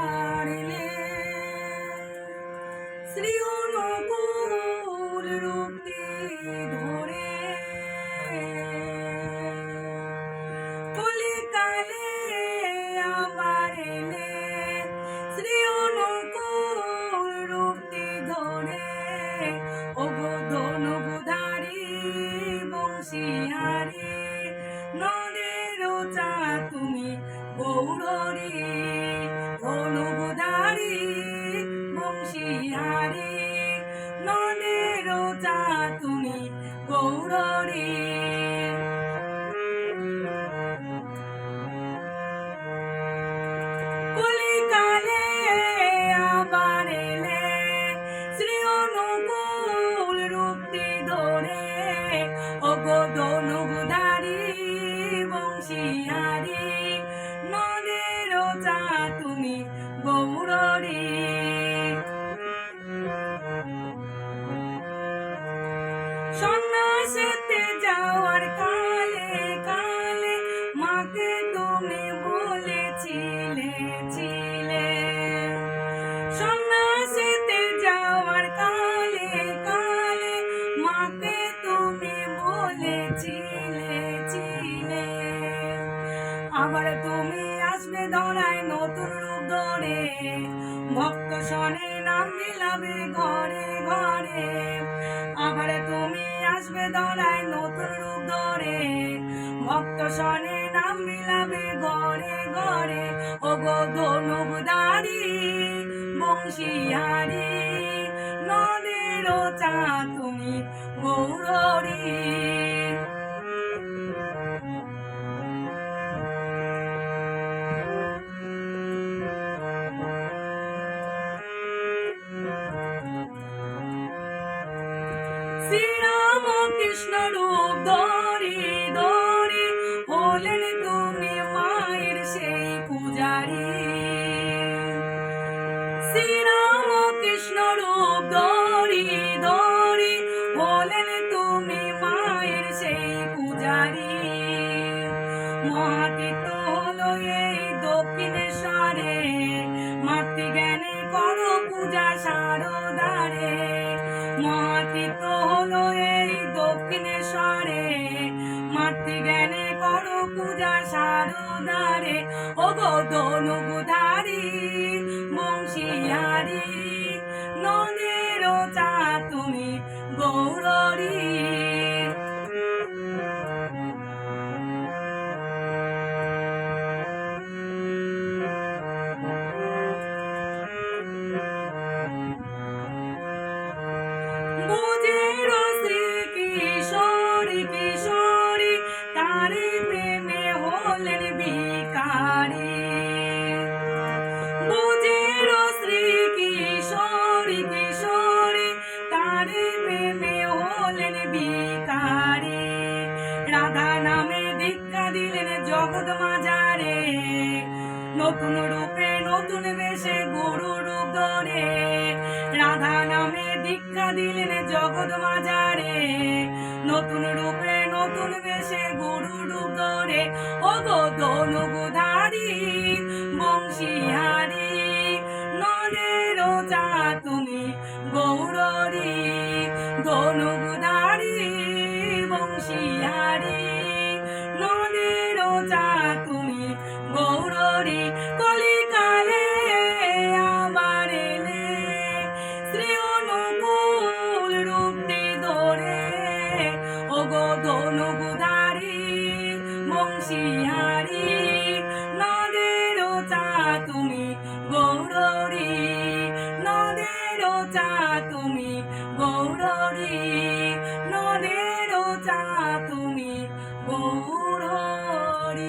আবার এলে শ্রী অনুকূল রূপটি ধরে কলিকালে আবার এলে শ্রী অনুকূল রূপটি ধরে ওগো ধনুধারী বংশীহারি নদের চা তুমি গৌরী ধনুধারী বংশীহারি নদের চা তুমি গৌরী কলিকালে আবার এলে শ্রী অনুকূল রূপটি ধরে ওগো ধনুধারী বংশীহারি নদের চা তুমি গৌরী সন্ন্যাসেতে যাওয়ার কালে কালে মাকে তুমি বলেছিলে সন্ন্যাসেতে যাওয়ার কালে কালে মাকে তুমি বলেছিলে আবার তুমি আসবে ধরায় নতুন রূপ ধরে ভক্ত শনে নাম মিলাবে ঘরে ঘরে আবার তুমি আসবে ধরায় নতুন রূপ ধরে ভক্ত শনে নাম মিলাবে ঘরে ঘরে ওগো ধনুধারী বংশীহারি নদের চা তুমি গৌরী শ্রীরাম কৃষ্ণ রূপ ধরি ধরি হলেন তুমি মায়ের সেই পূজারি শ্রীরাম কৃষ্ণ রূপ ধরি ধরি হলেন তুমি মায়ের সেই পূজারি মহাতীর্থ হলো এই দক্ষিণেশ্বরে মাতৃজ্ঞানে করো পূজা সারদারে মহাতীর্থ হলো এই দক্ষিণেশ্বরে মাতৃজ্ঞানে করো পূজা সারদারে ওগো ধনুধারী বংশীহারি নদের চা তুমি গৌরী বুঝের শ্রী কিশোরী কিশোরী তারে প্রেমে হলেন ভিখারি বুঝের শ্রী কিশোরী কিশোরী তারে প্রেমে হলেন ভিখারি রাধা নামে দীক্ষা দিলেন জগৎ মাঝারে নতুন রূপে নতুন বেশে গুরু রূপ ধরে রাধা নামে দীক্ষা দিলেন জগৎ মাঝারে নতুন রূপে নতুন বেশে গুরু রূপ ধরে ওগো ধনুধারী বংশীহারি নদের চা তুমি গৌরী ধনুধারী বংশীহারি নদের চা তুমি গৌরী কলিকালে আবার এলে শ্রী অনুকূল রূপটি ধরে ওগো ধনুধারী বংশীহারি নদের চা তুমি গৌরী নদের চা তুমি গৌরী নদের চা তুমি গৌরী